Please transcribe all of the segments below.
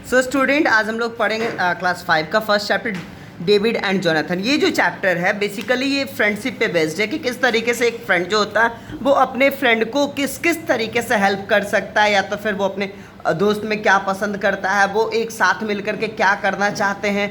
So student, आज हम लोग पढ़ेंगे क्लास 5 का first chapter David and Jonathan. ये जो चैप्टर है बेसिकली ये फ्रेंडशिप पे बेस्ड है कि किस तरीके से एक फ्रेंड जो होता है वो अपने फ्रेंड को किस किस तरीके से हेल्प कर सकता है, या तो फिर वो अपने दोस्त में क्या पसंद करता है, वो एक साथ मिलकर के क्या करना चाहते हैं।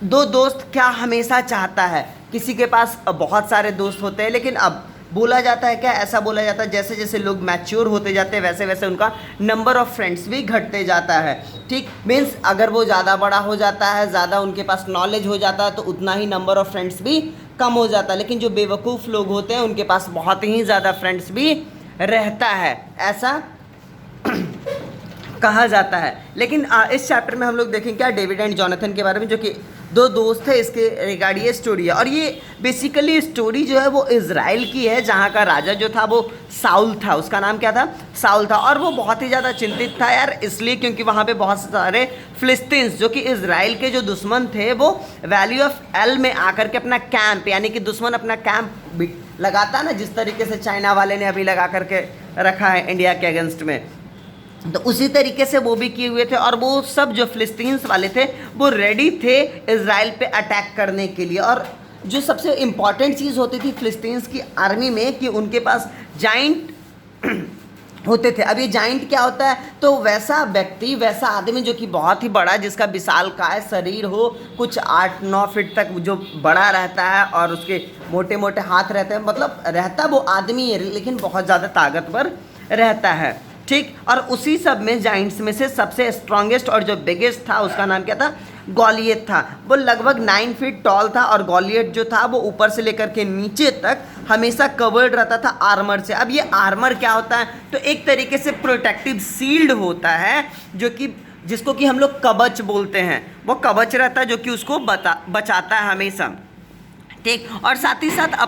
दो दोस्त क्या हमेशा चाहता है, किसी के पास बहुत सारे दोस्त होते हैं, लेकिन अब बोला जाता है क्या, ऐसा बोला जाता है जैसे जैसे लोग मैच्योर होते जाते हैं वैसे वैसे उनका नंबर ऑफ़ फ्रेंड्स भी घटते जाता है। ठीक, मीन्स अगर वो ज़्यादा बड़ा हो जाता है, ज़्यादा उनके पास नॉलेज हो जाता है तो उतना ही नंबर ऑफ़ फ्रेंड्स भी कम हो जाता है। लेकिन जो बेवकूफ़ लोग होते हैं उनके पास बहुत ही ज़्यादा फ्रेंड्स भी रहता है, ऐसा कहा जाता है। लेकिन इस चैप्टर में हम लोग देखेंगे क्या, डेविड एंड जोनाथन के बारे में, जो कि दो दोस्त है, इसके रिगार्ड ये स्टोरी है। और ये बेसिकली स्टोरी जो है वो इज़राइल की है, जहाँ का राजा जो था वो साउल था। उसका नाम क्या था? साउल था। और वो बहुत ही ज़्यादा चिंतित था यार, इसलिए क्योंकि वहाँ पे बहुत सारे फिलिस्तीन्स जो कि इज़राइल के जो दुश्मन थे वो वैली ऑफ एल में आकर के अपना कैंप, यानी कि दुश्मन अपना कैंप लगाता ना, जिस तरीके से चाइना वाले ने अभी लगा करके रखा है इंडिया के अगेंस्ट में, तो उसी तरीके से वो भी किए हुए थे। और वो सब जो फिलिस्तीन्स वाले थे वो रेडी थे इज़राइल पे अटैक करने के लिए। और जो सबसे इम्पॉर्टेंट चीज़ होती थी फिलिस्तीन्स की आर्मी में कि उनके पास जाइंट होते थे। अब ये जाइंट क्या होता है? तो वैसा व्यक्ति, वैसा आदमी जो कि बहुत ही बड़ा, जिसका विशालकाय शरीर हो, कुछ 8-9 फीट तक जो बड़ा रहता है और उसके मोटे मोटे हाथ रहते हैं, मतलब रहता वो आदमी है लेकिन बहुत ज़्यादा ताकतवर रहता है। ठीक, और उसी सब में जाइंट्स में से सबसे स्ट्रॉन्गेस्ट और जो बिगेस्ट था उसका नाम क्या था? गॉलियत था। वो लगभग 9 फीट टॉल था और गॉलियत जो था वो ऊपर से लेकर के नीचे तक हमेशा कवर्ड रहता था आर्मर से। अब ये आर्मर क्या होता है? तो एक तरीके से प्रोटेक्टिव शील्ड होता है, जो कि जिसको कि हम लोग कवच बोलते हैं। वो कवच रहता है जो कि उसको बचाता है हमेशा। ठीक, और साथ ही साथ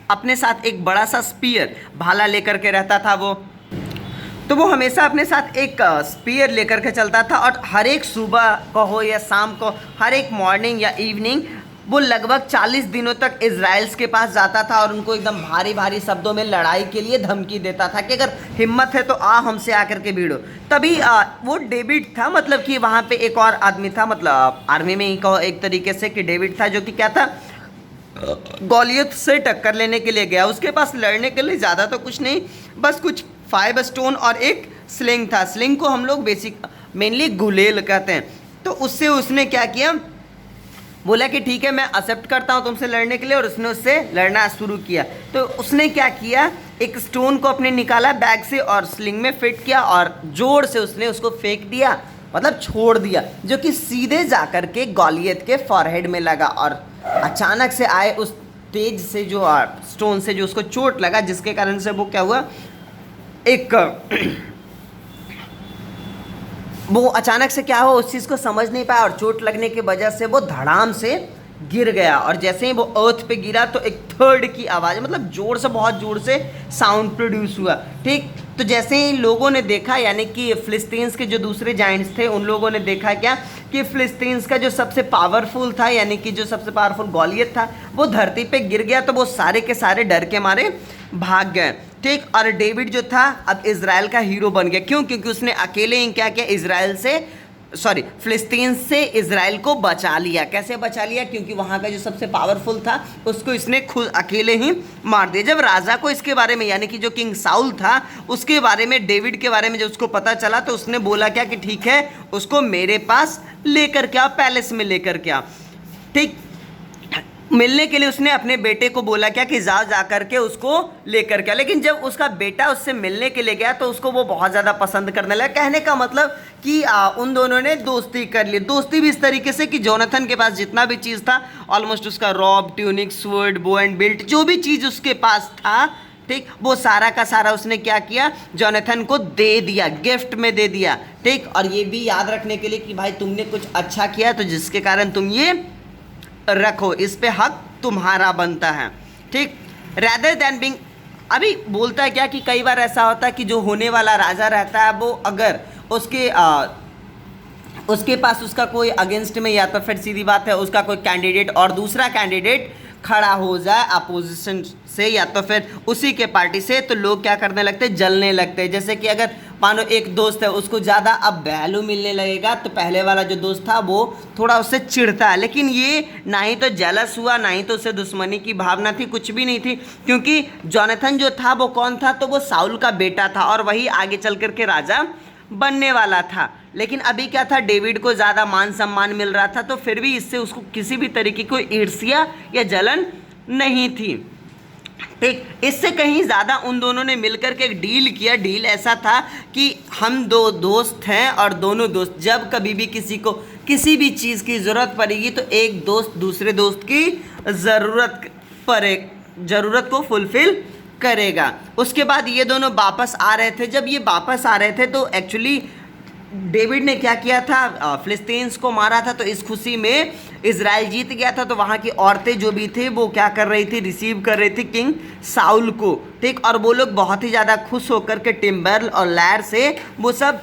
अपने साथ एक बड़ा सा स्पीयर, भाला लेकर के रहता था वो। तो वो हमेशा अपने साथ एक स्पीयर लेकर के चलता था और हर एक सुबह को हो या शाम को, हर एक मॉर्निंग या इवनिंग, वो लगभग 40 दिनों तक इज़राइल्स के पास जाता था और उनको एकदम भारी भारी शब्दों में लड़ाई के लिए धमकी देता था कि अगर हिम्मत है तो हमसे आकर के भिड़ो। तभी वो डेविड था, मतलब कि वहाँ पे एक और आदमी था, मतलब आर्मी में ही कहो एक तरीके से, कि डेविड था जो कि क्या था, गॉलियत से टक्कर लेने के लिए गया। उसके पास लड़ने के लिए ज़्यादा तो कुछ नहीं, बस कुछ 5 स्टोन और एक स्लिंग था। स्लिंग को हम लोग मेनली गुलेल कहते हैं। तो उससे उसने क्या किया, बोला कि ठीक है मैं एक्सेप्ट करता हूँ तुमसे लड़ने के लिए, और उसने उससे लड़ना शुरू किया। तो उसने क्या किया, एक स्टोन को अपने निकाला बैग से और स्लिंग में फिट किया और जोर से उसने उसको फेंक दिया, मतलब छोड़ दिया, जो कि सीधे जाकर के गॉलियत के फॉरहेड में लगा। और अचानक से आए उस तेज से जो स्टोन से जो उसको चोट लगा, जिसके कारण से वो क्या हुआ, वो अचानक से क्या हुआ उस चीज़ को समझ नहीं पाया और चोट लगने की वजह से वो धड़ाम से गिर गया। और जैसे ही वो अर्थ पे गिरा तो एक थर्ड की आवाज़, मतलब जोर से, बहुत जोर से साउंड प्रोड्यूस हुआ। ठीक, तो जैसे ही लोगों ने देखा, यानी कि फिलिस्तीन्स के जो दूसरे जाइंट्स थे उन लोगों ने देखा क्या कि फिलिस्तीन्स का जो सबसे पावरफुल था, यानी कि जो सबसे पावरफुल गॉलियत था, वो धरती पे गिर गया। तो वो सारे के सारे डर के मारे भाग गए। ठीक, और डेविड जो था अब इज़राइल का हीरो बन गया। क्यों? क्योंकि उसने अकेले ही क्या किया, फिलिस्तीन से इज़राइल को बचा लिया। कैसे बचा लिया? क्योंकि वहाँ का जो सबसे पावरफुल था उसको इसने खुद अकेले ही मार दिया। जब राजा को इसके बारे में, यानी कि जो किंग साउल था उसके बारे में, डेविड के बारे में जब उसको पता चला तो उसने बोला क्या कि ठीक है उसको मेरे पास लेकर के आ, पैलेस में लेकर के आ। ठीक, मिलने के लिए उसने अपने बेटे को बोला क्या कि जा करके उसको लेकर के। लेकिन जब उसका बेटा उससे मिलने के लिए गया तो उसको वो बहुत ज़्यादा पसंद करने लगा। कहने का मतलब कि उन दोनों ने दोस्ती कर ली। दोस्ती भी इस तरीके से कि जोनाथन के पास जितना भी चीज़ था ऑलमोस्ट, उसका robe, tunic, sword, bow and belt, जो भी चीज़ उसके पास था, ठीक, वो सारा का सारा उसने क्या किया, जोनाथन को दे दिया, गिफ्ट में दे दिया। ठीक, और ये भी याद रखने के लिए कि भाई तुमने कुछ अच्छा किया तो जिसके कारण तुम ये रखो, इस पे हक तुम्हारा बनता है। ठीक, रैदर देन बिंग, अभी बोलता है क्या कि कई बार ऐसा होता है कि जो होने वाला राजा रहता है वो अगर उसके पास उसका कोई अगेंस्ट में, या तो फिर सीधी बात है उसका कोई कैंडिडेट और दूसरा कैंडिडेट खड़ा हो जाए अपोजिशन से या तो फिर उसी के पार्टी से, तो लोग क्या करने लगते हैं, जलने लगते हैं। जैसे कि अगर मानो एक दोस्त है उसको ज़्यादा अब वैल्यू मिलने लगेगा, तो पहले वाला जो दोस्त था वो थोड़ा उससे चिढ़ता है। लेकिन ये ना ही तो जेलस हुआ, ना ही तो उससे दुश्मनी की भावना थी, कुछ भी नहीं थी, क्योंकि जोनाथन जो था वो कौन था, तो वो साउल का बेटा था और वही आगे चल कर के राजा बनने वाला था। लेकिन अभी क्या था, डेविड को ज़्यादा मान सम्मान मिल रहा था, तो फिर भी इससे उसको किसी भी तरीके की कोई ईर्ष्या या जलन नहीं थी। ठीक, इससे कहीं ज़्यादा उन दोनों ने मिलकर के एक डील किया। डील ऐसा था कि हम दो दोस्त हैं और दोनों दोस्त जब कभी भी किसी को किसी भी चीज़ की ज़रूरत पड़ेगी तो एक दोस्त दूसरे दोस्त की ज़रूरत को फुलफ़िल करेगा। उसके बाद ये दोनों वापस आ रहे थे। जब ये वापस आ रहे थे तो एक्चुअली डेविड ने क्या किया था, फिलिस्तीन्स को मारा था, तो इस खुशी में इजराइल जीत गया था। तो वहाँ की औरतें जो भी थी वो क्या कर रही थी, रिसीव कर रही थी किंग साउल को। ठीक, और वो लोग बहुत ही ज़्यादा खुश होकर के टिम्बल और लैर से वो सब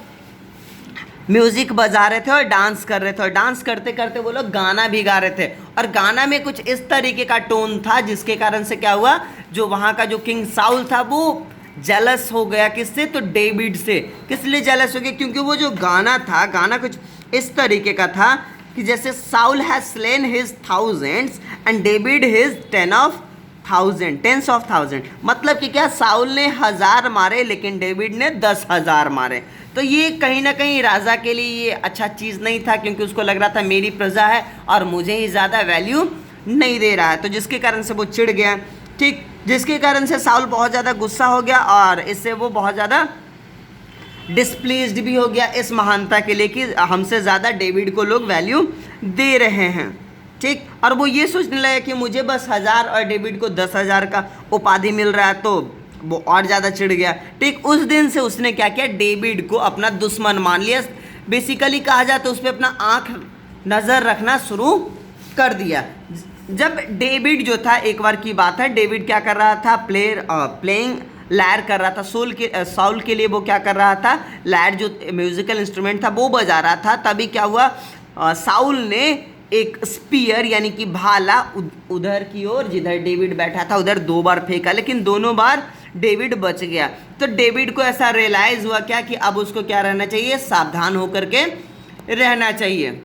म्यूज़िक बजा रहे थे और डांस कर रहे थे, और डांस करते करते वो लोग गाना भी गा रहे थे। और गाना में कुछ इस तरीके का टोन था जिसके कारण से क्या हुआ, जो वहाँ का जो किंग साउल था वो जेलस हो गया। किससे, तो डेविड से। किस लिए जेलस हो गया, क्योंकि वो जो गाना था, गाना कुछ इस तरीके का था कि जैसे Saul has slain his thousands and David his tens of thousand. मतलब कि क्या, साउल ने 1000 मारे लेकिन डेविड ने 10,000 मारे। तो ये कहीं ना कहीं राजा के लिए ये अच्छा चीज़ नहीं था, क्योंकि उसको लग रहा था मेरी प्रजा है और मुझे ही ज़्यादा वैल्यू नहीं दे रहा है, तो जिसके कारण से वो चिढ़ गया। ठीक, जिसके कारण से साउल बहुत ज़्यादा गुस्सा हो गया और इससे वो बहुत ज़्यादा डिस्प्लेस्ड भी हो गया इस महानता के लिए कि हमसे ज़्यादा डेविड को लोग वैल्यू दे रहे हैं। ठीक, और वो ये सोचने लगा कि मुझे बस 1000 और डेविड को 10,000 का उपाधि मिल रहा है, तो वो और ज़्यादा चिढ़ गया। ठीक, उस दिन से उसने क्या किया, डेविड को अपना दुश्मन मान लिया। बेसिकली कहा जाए तो उस पर अपना आँख नज़र रखना शुरू कर दिया। जब डेविड जो था, एक बार की बात है, डेविड क्या कर रहा था, प्लेइंग लैर कर रहा था। साउल के लिए वो क्या कर रहा था, लैर जो म्यूजिकल इंस्ट्रूमेंट था वो बजा रहा था। तभी क्या हुआ, साउल ने एक स्पीयर यानी कि भाला उधर की ओर जिधर डेविड बैठा था उधर 2 बार फेंका, लेकिन दोनों बार डेविड बच गया। तो डेविड को ऐसा रियलाइज़ हुआ क्या कि अब उसको क्या रहना चाहिए, सावधान होकर के रहना चाहिए।